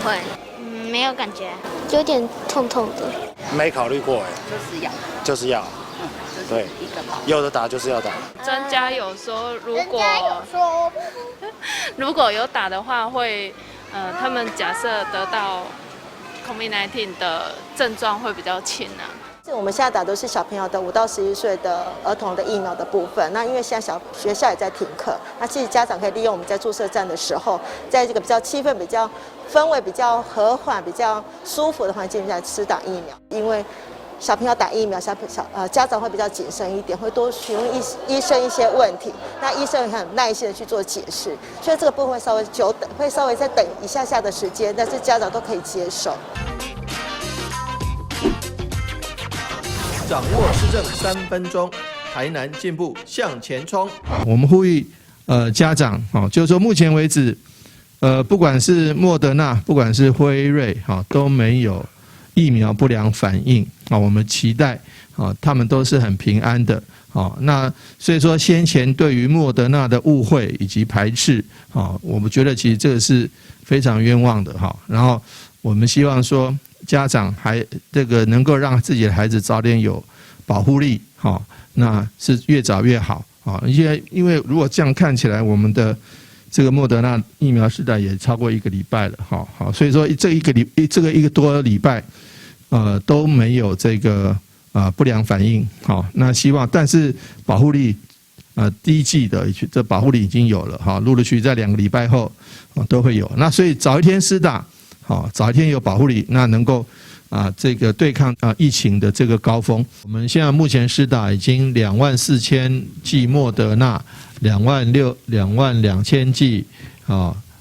会，没有感觉，有点痛痛的。没考虑过哎，就是要，对，有的打就是要打。专家有说，如果有打的话，会他们假设得到 COVID-19 的症状会比较轻啊。我们现在打都是小朋友的5到11岁的儿童的疫苗的部分。那因为现在学校也在停课，那其实家长可以利用我们在注射站的时候，在这个比较气氛比较氛围比较和缓、比较舒服的环境下施打疫苗。因为小朋友打疫苗，家长会比较谨慎一点，会多询问医生一些问题。那医生很耐心的去做解释，所以这个部分会稍微久等，会稍微再等一下的时间，但是家长都可以接受。掌握施政3分钟，台南进步向前冲。我们呼吁家长就是说目前为止，不管是莫德纳，不管是辉瑞都没有疫苗不良反应我们期待他们都是很平安的那所以说先前对于莫德纳的误会以及排斥我们觉得其实这个是非常冤枉的然后我们希望说家长还这个能够让自己的孩子早点有保护力那是越早越好因为如果这样看起来，我们的这个莫德纳疫苗施打也超过1个礼拜了所以说这一个多礼拜都没有这个不良反应那希望但是保护力第一剂的这保护力已经有了陆续在2个礼拜后都会有那所以早一天施打早一天有保护力，那能够这个对抗疫情的这个高峰。我们现在目前施打已经24000剂莫德纳，22000剂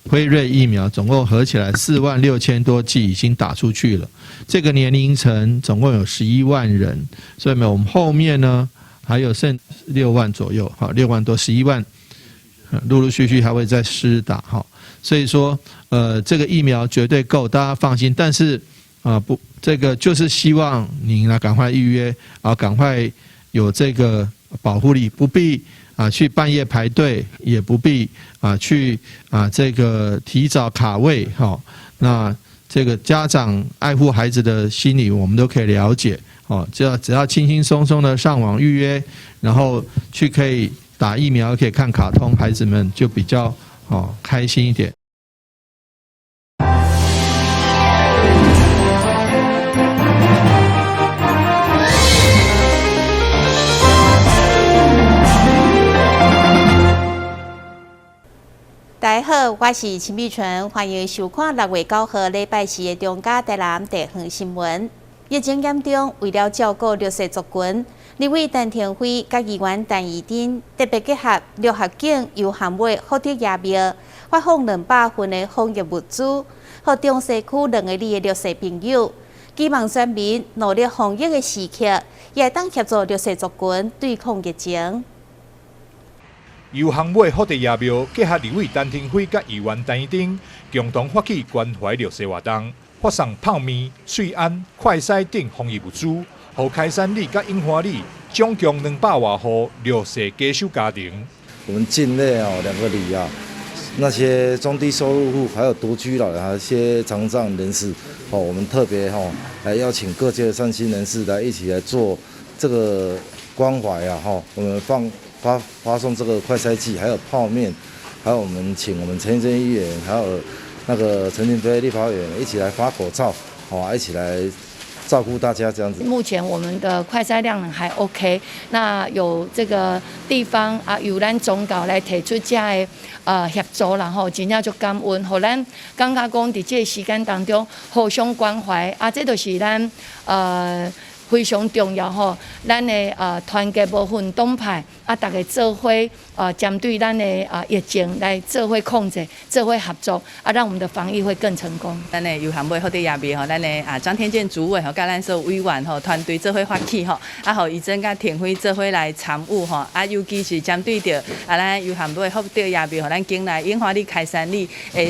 辉瑞疫苗，总共合起来46000多剂已经打出去了。这个年龄层总共有11万人，所以我们后面呢还有剩6万左右，6万多11万，陆续还会再施打所以说这个疫苗绝对够，大家放心。但是不，这个就是希望您赶快预约赶快有这个保护力，不必去半夜排队，也不必去这个提早卡位那这个家长爱护孩子的心理，我们都可以了解只要轻轻松松的上网预约，然后去可以打疫苗，可以看卡通，孩子们就比较开心一点。大家好，我是陈碧纯，欢迎收看6月9号礼拜4的中嘉台南地方新闻。疫情严重，为了照顾弱势族群，立委陈廷辉甲议员陈怡珍特别结合六合景由函会福德爷庙，发放200份的防疫物资，予中西区2个里的弱势朋友。希望选民努力防疫的时刻，也当协助弱势族群对抗疫情。由杭尾福德爷庙结合立委陈廷辉甲议员陈怡珍共同发起关怀弱势活动，发送泡面、水安、快筛等防疫物资，予开山里甲樱花里总共200多户弱势家属家庭。我们境内2个里那些中低收入户，还有独居老人，还有一些残障人士我们特别来邀请各界的善心人士来一起来做这个关怀我们发送这个快筛剂，还有泡面，还有我们请我们陈怡珍议员，还有那个陈廷飞立法委员一起来发口罩，一起来照顾大家这样子。目前我们的快筛量还 OK， 那有这个地方由咱总导来提出这的协助啦真正就感恩，互咱感觉讲伫这个时间当中互相关怀这就是咱非常重要咱的团结无分党派大家做伙针对咱的疫情来做伙控制，做伙合作让我们的防疫会更成功。咱的由函会福德爷庙咱的张天健主委甲咱所有委员团队做伙发起互怡珍甲廷辉做伙来参与尤其是针对着咱由函会福德爷庙咱境内樱花里、开山里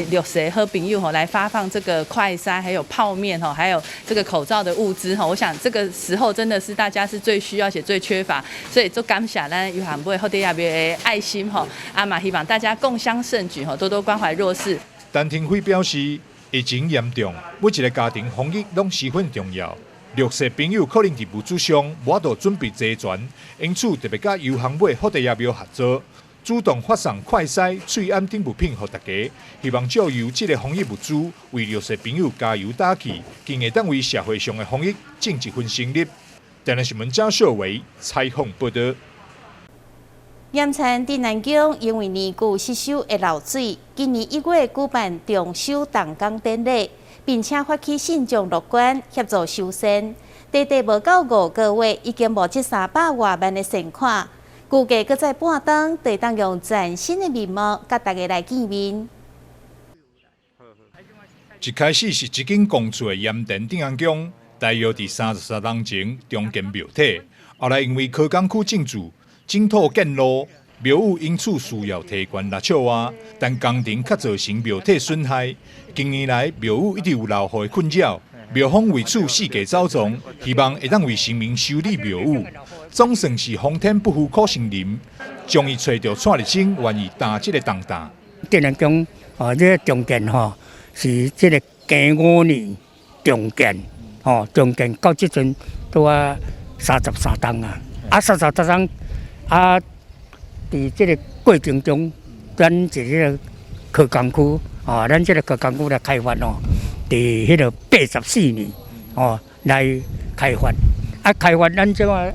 弱势好朋友来发放这个快筛，还有泡面还有这个口罩的物资我想这个时候真的是大家是最需要且最缺乏，所以就感谢咱由函会福德爷庙的爱心嘛希望大家共襄盛举多多关怀弱势。陈廷辉表示，疫情严重，每一个家庭防疫拢十分重要。绿色朋友可能伫物资上无法度准备齐全，因此特别甲油行尾福地爷庙合作，主动发送快筛、喙安等物品予大家，希望借由这个防疫物资，为绿色朋友加油打气，更会当为社会上的防疫尽一份心力。台南新闻张秀维采访报道。盐田镇南宫因为年久失修的漏水，今年1月举办重修动工典礼，并且发起信众乐观协助修缮。短短无到5个月，已经募集300多万的善款，估计搁在半冬，就当用崭新的面貌，甲大家来见面。一开始是一间公厝的盐田镇安宫，大约伫33年前重建庙体，后来因为科工区政治。整土建路，庙宇因此需要提悬6尺外，但工程却造成庙体损害。近年来，庙宇一直有老化的困扰，庙方为此四界走踪，希望会当为市民修理庙宇。总算是皇天不负苦心人，终于找到蔡立新愿意担这个重担。镇南宫这个重建是这个近5年重建，重建到这阵都33栋啊，33栋。在这个过程中，咱这个科工区，咱这个科工区来开发在迄个84年，来开发，开发咱这个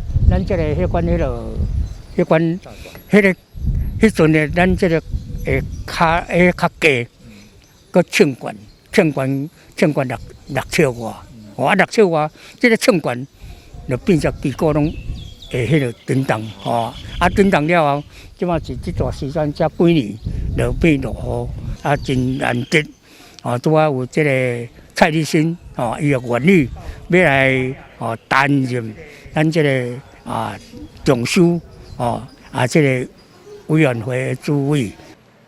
迄阵的咱这个较低，个称管6尺外，6尺外，这个称管就变成几个拢。迄个震动，震动了后，即马是这段时间才几年，就变落雨，真难得。拄啊有这个蔡立新，伊个愿意要来担任咱这个重修，这个委员会的主委。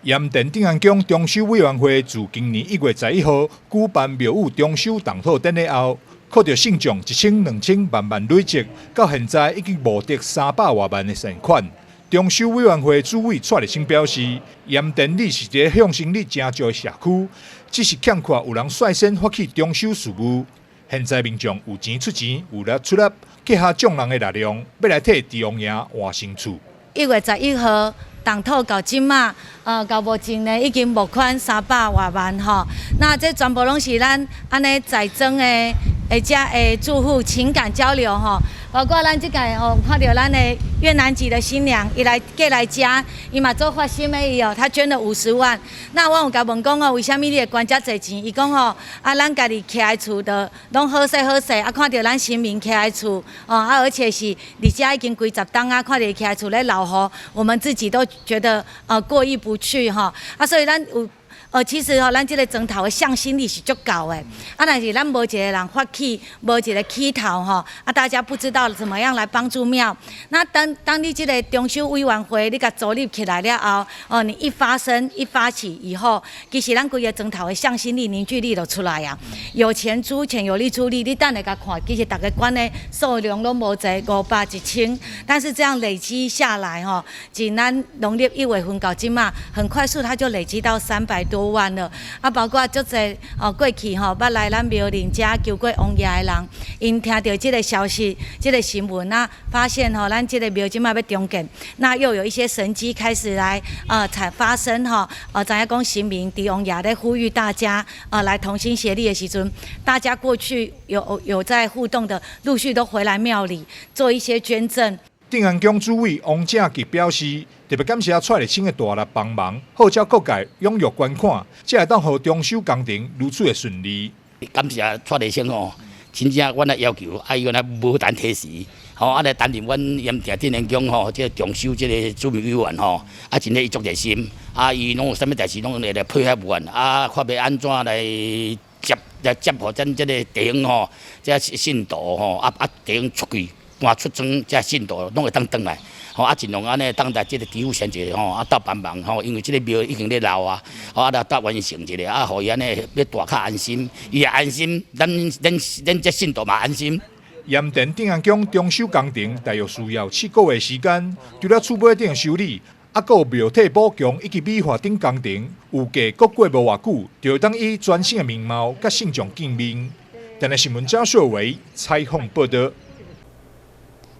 盐田镇安宫重修委员会自今年1月11号举办庙宇重修动土典礼后。靠着信众1000、2000万万累积，到现在已经募得300多万的善款。中修委员会主委蔡立新表示，盐田里是一个向心力真足的社区，只是欠缺有人率先发起中修事务。现在民众有钱出钱，有力出力，结合众人的力量，要来替地王爷换新厝。1月11号。动土到今嘛，到目前呢已经募款300多万吼。那这全部拢是咱安尼在庄的住户情感交流吼，包括咱这届看到咱的越南籍的新娘，伊来家，伊嘛做发心的伊他捐了50万。那我有甲问讲为什么你会捐遮侪钱？伊讲咱家己徛的厝的拢好势，看到咱新民徛的厝，而且是离家已经几10栋看到徛的厝咧老户，我们自己都觉得过意不去所以咱有。其实咱这个砖头的向心力是足够的，但是咱无一个人发起，无一个起头大家不知道怎么样来帮助庙。那当你这个中修委员会你甲组立起来了后，你一发起以后，其实咱规个砖头的向心力、凝聚力就出来啊。有钱出钱，有力出力，你等下甲看，其实大家捐的数量都无侪500、1000，但是这样累积下来从咱农历1月份到今嘛，很快速它就累积到300多万了，包括足侪过去捌来咱庙林遮求过王爷的人，因听到这个消息、这个新闻发现咱这个庙今嘛要重建，那又有一些神迹开始来才发生知影讲神明地王爷在呼吁大家来同心协力的时阵，大家过去有在互动的，陆续都回来庙里做一些捐赠。镇安宫主委王正吉表示，特别感谢蔡立新的大力帮忙，号召各界踊跃捐款，才会当互中修工程如此的顺利。感谢蔡立新真正阮的要求，伊原来无等提示，来担任阮盐田镇安宫这中修这个主委委员真係伊足热心，伊拢有啥物代志拢会来配合阮，看要安怎来接互咱这个地方这信徒地方出去。搬出庄这信徒拢会当来，尽量安尼当在这个地府先者到帮忙因为这个庙已经咧老到完成一个互伊安尼要大较安心，伊也安心，咱这信徒嘛安心。盐田镇安宫中修工程大约需要7个月时间，除了厝尾顶修理，还有庙体补强以及美化等工程，有价阁过无偌久，就当以全新的面貌甲形象见面。台南新闻赵秀维采访报道。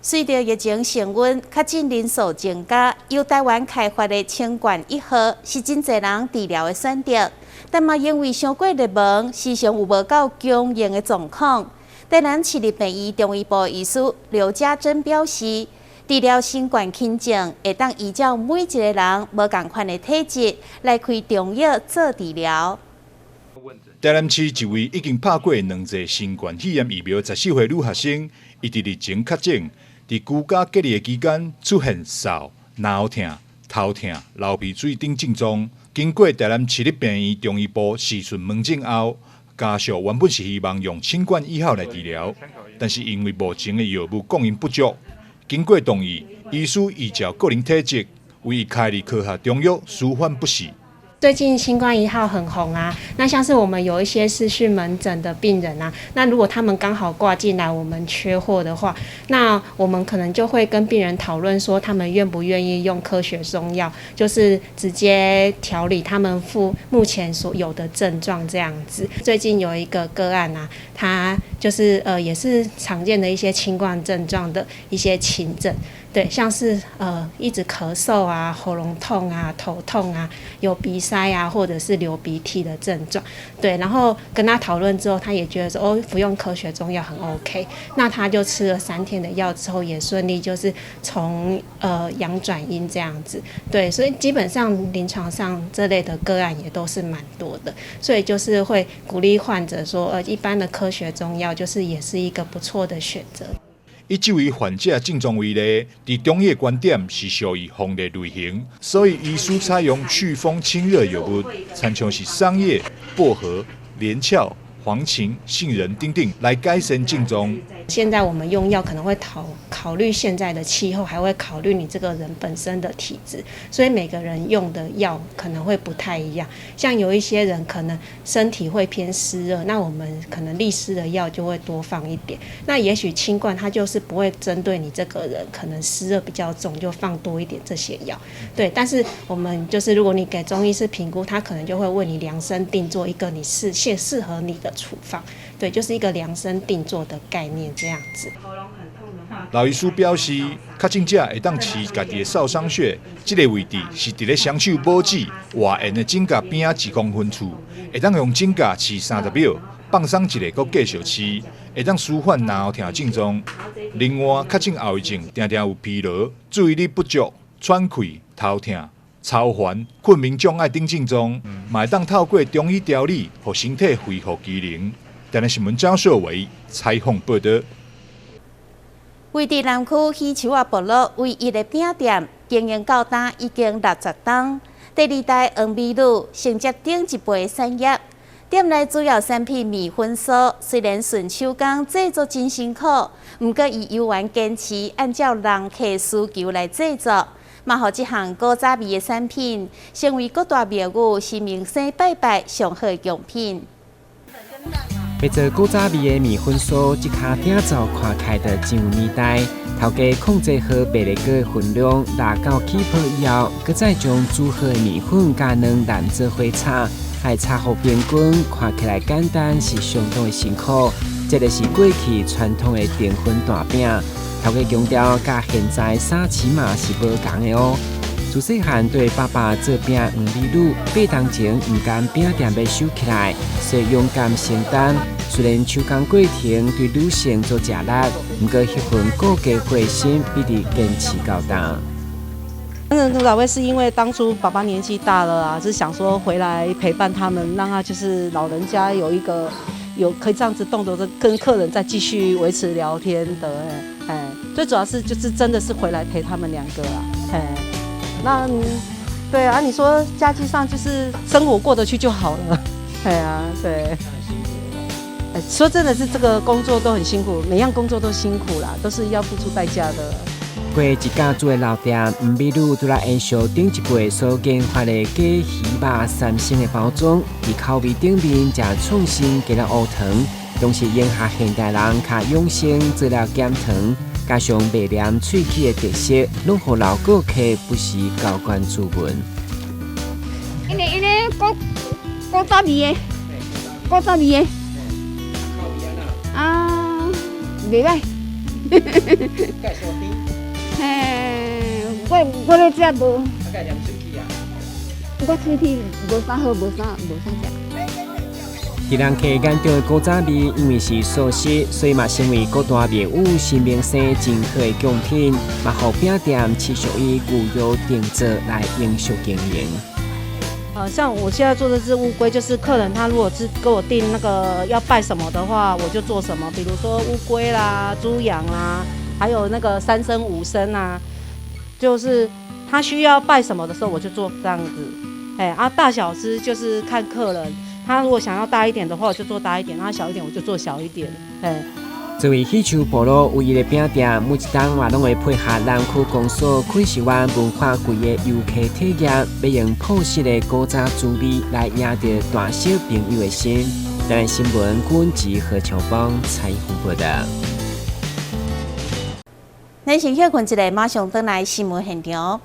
随着疫情升温，确诊人数增加，由台湾开发的清冠1号是真侪人治疗的选择，但嘛因为伤过热门，时常有无够供应的状况。台南市立病院中医部医师刘家珍表示，治疗新冠轻症会当依照每一个人无同款的体质来开中药做治疗。台南市一位已经拍过2剂新冠肺炎疫苗14岁女学生，伊伫日前确诊，伫居家隔离的期间出现嗽、脑痛、头痛、流鼻水等症状。经过台南市立病院中医部视讯门诊后，家属原本是希望用清冠1号来治疗，但是因为目前的药物供应不足，经过同意，医师依照个人体质为伊开立科学中药，舒缓不适。最近清冠1号很红啊，那像是我们有一些视讯门诊的病人啊，那如果他们刚好挂进来，我们缺货的话，那我们可能就会跟病人讨论说，他们愿不愿意用科学中药，就是直接调理他们目前所有的症状这样子。最近有一个个案啊，他就是也是常见的一些清冠症状的一些轻症。对，像是一直咳嗽啊、喉咙痛啊、头痛啊、有鼻塞啊，或者是流鼻涕的症状。对，然后跟他讨论之后，他也觉得说服用科学中药很 OK。那他就吃了3天的药之后，也顺利就是从阳转阴这样子。对，所以基本上临床上这类的个案也都是蛮多的，所以就是会鼓励患者说，一般的科学中药就是也是一个不错的选择。以这位患者症状为例，伫中医的观点是属于风热类型，所以医师采用祛风清热药物，参像是桑叶、薄荷、连翘、黄芩、杏仁等等来改善症状。现在我们用药可能会考虑现在的气候，还会考虑你这个人本身的体质，所以每个人用的药可能会不太一样。像有一些人可能身体会偏湿热，那我们可能利湿的药就会多放一点。那也许清冠它就是不会针对你这个人，可能湿热比较重，就放多一点这些药。对，但是我们就是如果你给中医师评估，他可能就会为你量身定做一个你适合你的处方。对，就是一个量身定做的概念这样子。老医师表示，确诊者会当持家己的少商穴，这个位置是伫咧双手拇指外沿的指甲边1公分处，会当用指甲刺30秒，放松一个，搁继续刺，会当舒缓脑痛症状。另外，确诊后遗症常常有疲劳、注意力不足、喘气、头痛、操烦、困眠障碍等症状，嘛会当透过中医调理，让身体恢复机能。台南新闻张秀维采访报道。位伫南区喜树仔部落唯一的饼店，经营到今已经60档。第2代黄米乳承接顶一辈产业，店内主要产品米粉酥，虽然顺手工制作真辛苦，不过伊犹原坚持按照人客需求来制作，嘛互这项古早味的产品成为各大庙宇是明星拜拜上好的用品。要做古早味的米粉酥，一卡鼎灶看开的真有年代。头家控制好白萝卜的分量，拿到起泡以后，佮再将煮好的米粉加两蛋做伙炒，还炒好变滚，看起来简单，是相当的辛苦。这就是过去传统的淀粉大饼。头家强调，甲现在啥起码是无同的哦。自细汉对爸爸做饼黄米乳，8当前唔甘饼店要收起来，所以勇敢承担。虽然手工过程对女性做吃力，不过迄份顾家慧心必定坚持到底。老魏是因为当初爸爸年纪大了啊，是想说回来陪伴他们，让他就是老人家有可以这样子动作的跟客人再继续维持聊天的，最主要是就是真的是回来陪他们2个啊，那对啊，你说家计上就是生活过得去就好了，对。说真的是这个工作都很辛苦，每样工作都辛苦啦，都是要付出代价的。过一家做的老店，黄米乳都来延续顶一辈所研发的鸡鱼肉3星的包装，伫口味顶面加创新加了乌糖，同时迎合现代人较养生做了减糖，加上卖黏喙齿的特色，拢互老顾客不时高关注闻。因为古早味的，古早味的。啊，袂歹。嘿，我咧食无。我喙齿无啥好，无啥食。伊人客眼中的古早味，因为是素食，所以嘛成为各大业务新名声真好的奖品，嘛互饼店持续以牛肉定做来延续经营。像我现在做的是乌龟，就是客人他如果是跟我订那个要拜什么的话，我就做什么，比如说乌龟啦、猪羊啦，还有那个3牲5牲啊，就是他需要拜什么的时候，我就做这样子。大小只就是看客人。他如果想要大一点的话，我就做大一点；他小一点，我就做小一点。作为喜球部落唯一的饼店，每一档也拢会配合南区公所开始湾文化区的游客体验，要用朴实的古早滋味来赢得大小朋友的心。台南新闻阮及何乔邦采访报道。咱先休困一下，马上回来新闻现场。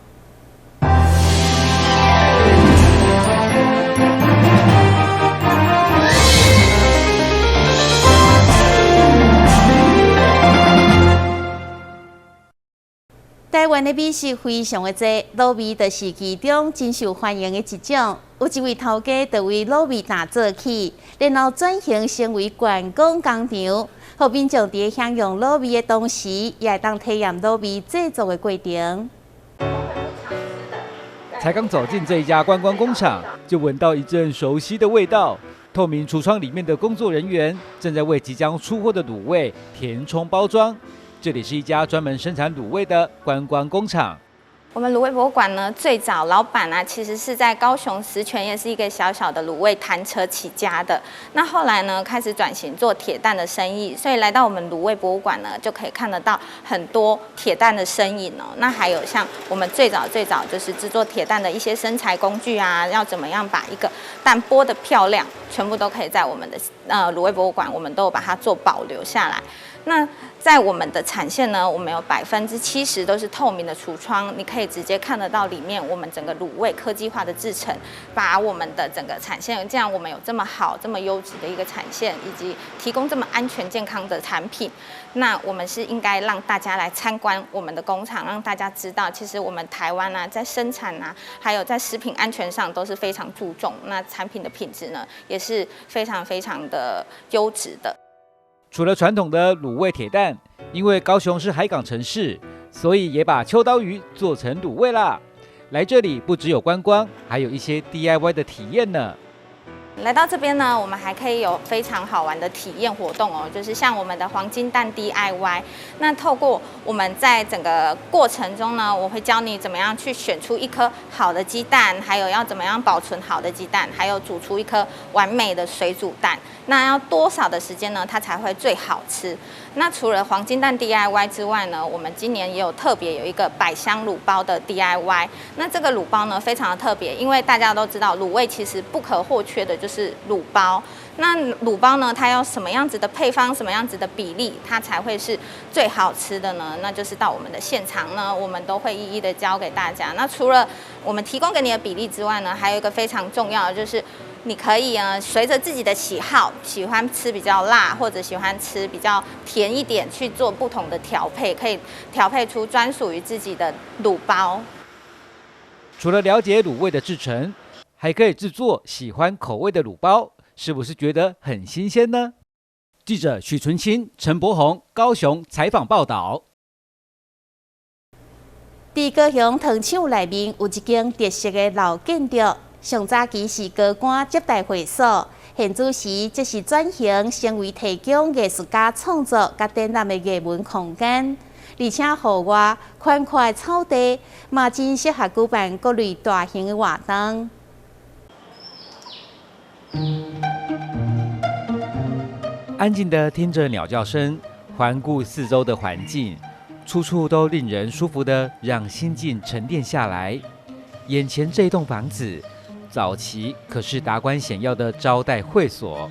台湾的美食非常的多，卤味就是其中真受欢迎的一种。有一位头家就为卤味打做起，然后转型成为观光工厂，互民众伫享用卤味的同时，也会当体验卤味制作的过程。才刚走进这一家观光工厂，就闻到一阵熟悉的味道。透明橱窗里面的工作人员正在为即将出货的卤味填充包装。这里是一家专门生产卤味的观光工厂。我们卤味博物馆呢，最早老板啊，其实是在高雄石泉，也是一个小小的卤味摊车起家的。那后来呢，开始转型做铁蛋的生意，所以来到我们卤味博物馆呢，就可以看得到很多铁蛋的身影哦。那还有像我们最早就是制作铁蛋的一些生材工具啊，要怎么样把一个蛋剥得漂亮，全部都可以在我们的卤味博物馆，我们都有把它做保留下来。那在我们的产线呢，我们有70%都是透明的橱窗，你可以直接看得到里面我们整个卤味科技化的制程，把我们的整个产线，这样我们有这么好、这么优质的一个产线，以及提供这么安全健康的产品，那我们是应该让大家来参观我们的工厂，让大家知道，其实我们台湾啊，在生产啊，还有在食品安全上都是非常注重，那产品的品质呢，也是非常非常的优质的。除了传统的卤味铁蛋，因为高雄是海港城市，所以也把秋刀鱼做成卤味啦。来这里不只有观光，还有一些 DIY 的体验呢。来到这边呢，我们还可以有非常好玩的体验活动哦，就是像我们的黄金蛋 DIY。那透过我们在整个过程中呢，我会教你怎么样去选出一颗好的鸡蛋，还有要怎么样保存好的鸡蛋，还有煮出一颗完美的水煮蛋。那要多少的时间呢，它才会最好吃？那除了黄金蛋 DIY 之外呢，我们今年也有特别有一个百香卤包的 DIY。那这个卤包呢，非常的特别，因为大家都知道卤味其实不可或缺的就是卤包。那卤包呢，它要什么样子的配方，什么样子的比例，它才会是最好吃的呢？那就是到我们的现场呢，我们都会一一的教给大家。那除了我们提供给你的比例之外呢，还有一个非常重要的就是，你可以随着自己的喜好，喜欢吃比较辣，或者喜欢吃比较甜一点，去做不同的调配，可以调配出专属于自己的卤包。除了了解卤味的制成，还可以制作喜欢口味的卤包，是不是觉得很新鲜呢？记者许纯清、陈柏宏高雄采访报道。在高雄糖厂内面有一间特色的老建筑。上早期是高官接待会所，现主时则是转型成为提供艺术家创作甲展览的艺文空间，而且户外宽阔的草地，嘛真适合举办各类大型的活动。安静地听着鸟叫声，环顾四周的环境，处处都令人舒服的让心境沉淀下来。眼前这栋房子，早期可是达官显要的招待会所。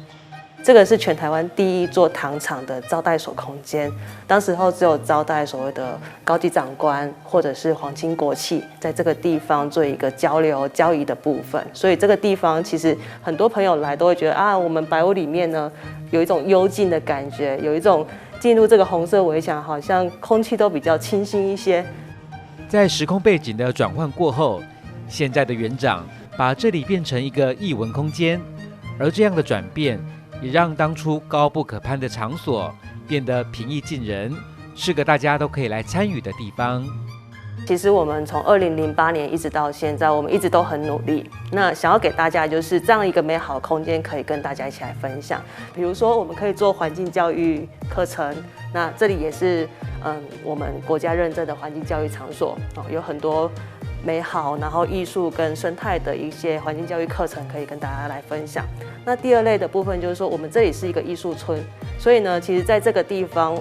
这个是全台湾第一座糖厂的招待所空间，当时候只有招待所谓的高级长官或者是皇亲国戚，在这个地方做一个交流交易的部分。所以这个地方其实很多朋友来都会觉得啊，我们白屋里面呢有一种幽静的感觉，有一种进入这个红色围墙，好像空气都比较清新一些。在时空背景的转换过后，现在的园长把这里变成一个艺文空间，而这样的转变也让当初高不可攀的场所变得平易近人，是个大家都可以来参与的地方。其实我们从2008年一直到现在，我们一直都很努力。那想要给大家就是这样一个美好的空间，可以跟大家一起来分享。比如说，我们可以做环境教育课程，那这里也是我们国家认证的环境教育场所，有很多美好，然后艺术跟生态的一些环境教育课程可以跟大家来分享。那第二类的部分就是说，我们这里是一个艺术村，所以呢，其实在这个地方，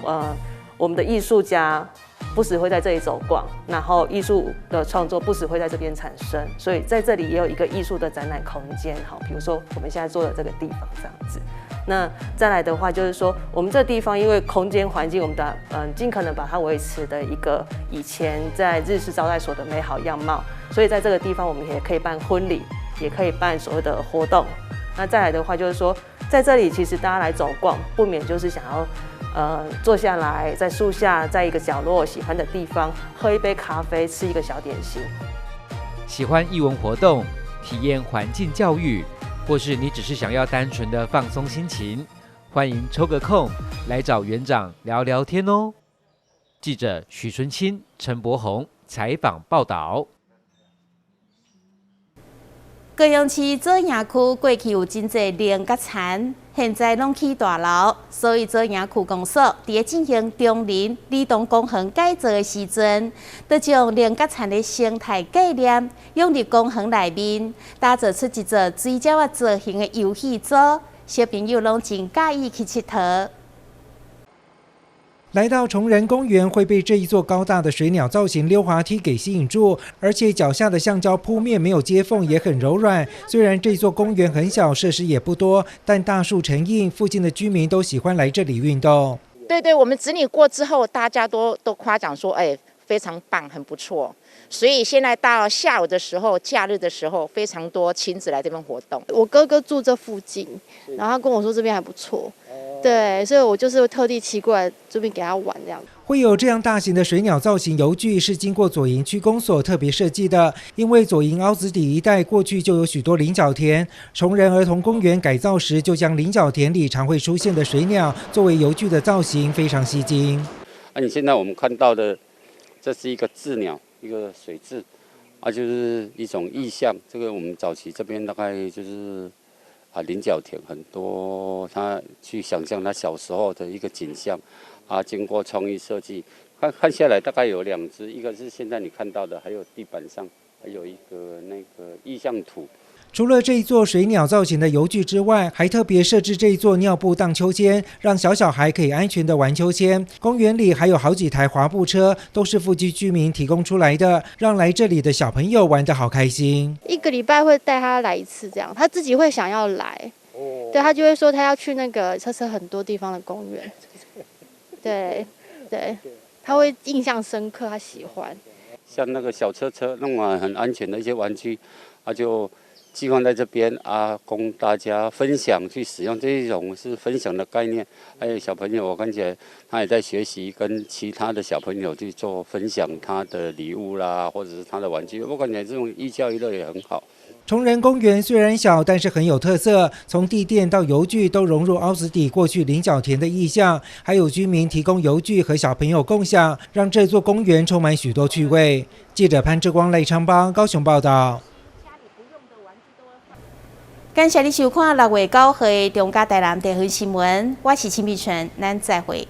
我们的艺术家不时会在这里走逛，然后艺术的创作不时会在这边产生，所以在这里也有一个艺术的展览空间。好，比如说我们现在做的这个地方这样子。那再来的话，就是说我们这个地方因为空间环境，我们的尽可能把它维持的一个以前在日式招待所的美好样貌，所以在这个地方我们也可以办婚礼，也可以办所谓的活动。那再来的话，就是说在这里其实大家来走逛，不免就是想要坐下来在树下，在一个角落喜欢的地方喝一杯咖啡，吃一个小点心。喜欢艺文活动，体验环境教育，或是你只是想要单纯的放松心情，欢迎抽个空来找园长聊聊天哦。记者许纯清、陈柏宏采访报道。高雄市左营区过去有真侪零甲田，现在拢起大楼，所以左营区公所伫咧进行中林儿童公园改造的时阵，就将零甲田的生态概念用入公园内面，打造出一座水鸟啊造型的游戏组，小朋友拢真介意去佚佗。来到崇仁公园，会被这一座高大的水鸟造型溜滑梯给吸引住，而且脚下的橡胶铺面没有接缝，也很柔软。虽然这座公园很小，设施也不多，但大树成荫，附近的居民都喜欢来这里运动。对，我们整理过之后，大家都夸奖说，非常棒，很不错。所以现在到下午的时候，假日的时候，非常多亲子来这边活动。我哥哥住这附近，然后他跟我说这边还不错。对，所以我就是特地骑过来这边给他玩这样。会有这样大型的水鸟造型游具，是经过左营区公所特别设计的。因为左营凹子底一带过去就有许多菱角田，崇仁儿童公园改造时就将菱角田里常会出现的水鸟作为游具的造型，非常吸睛。你现在我们看到的，这是一个雉鸟，一个水雉，就是一种意象。这个我们早期这边大概就是菱角田很多，他去想象他小时候的一个景象，经过创意设计，看下来大概有2只，一个是现在你看到的，还有地板上还有一个那个意象图。除了这一座水鸟造型的游具之外，还特别设置这一座尿布荡秋千，让小孩可以安全的玩秋千。公园里还有好几台滑步车，都是附近居民提供出来的，让来这里的小朋友玩得好开心。1个礼拜会带他来1次，这样他自己会想要来。对，他就会说他要去那个车很多地方的公园。对，他会印象深刻，他喜欢。像那个小车那种很安全的一些玩具，就寄放在这边供大家分享去使用，这一种是分享的概念。还有小朋友，我看起来他也在学习，跟其他的小朋友去做分享他的礼物啦，或者是他的玩具。我感觉这种寓教于乐也很好。崇仁公园虽然小，但是很有特色，从地垫到游具都融入凹子底过去菱角田的意象，还有居民提供游具和小朋友共享，让这座公园充满许多趣味。记者潘志光、赖昌邦高雄报道。感谢你收看6月9号的中嘉台南地方新闻，我是陈美纯，咱再会。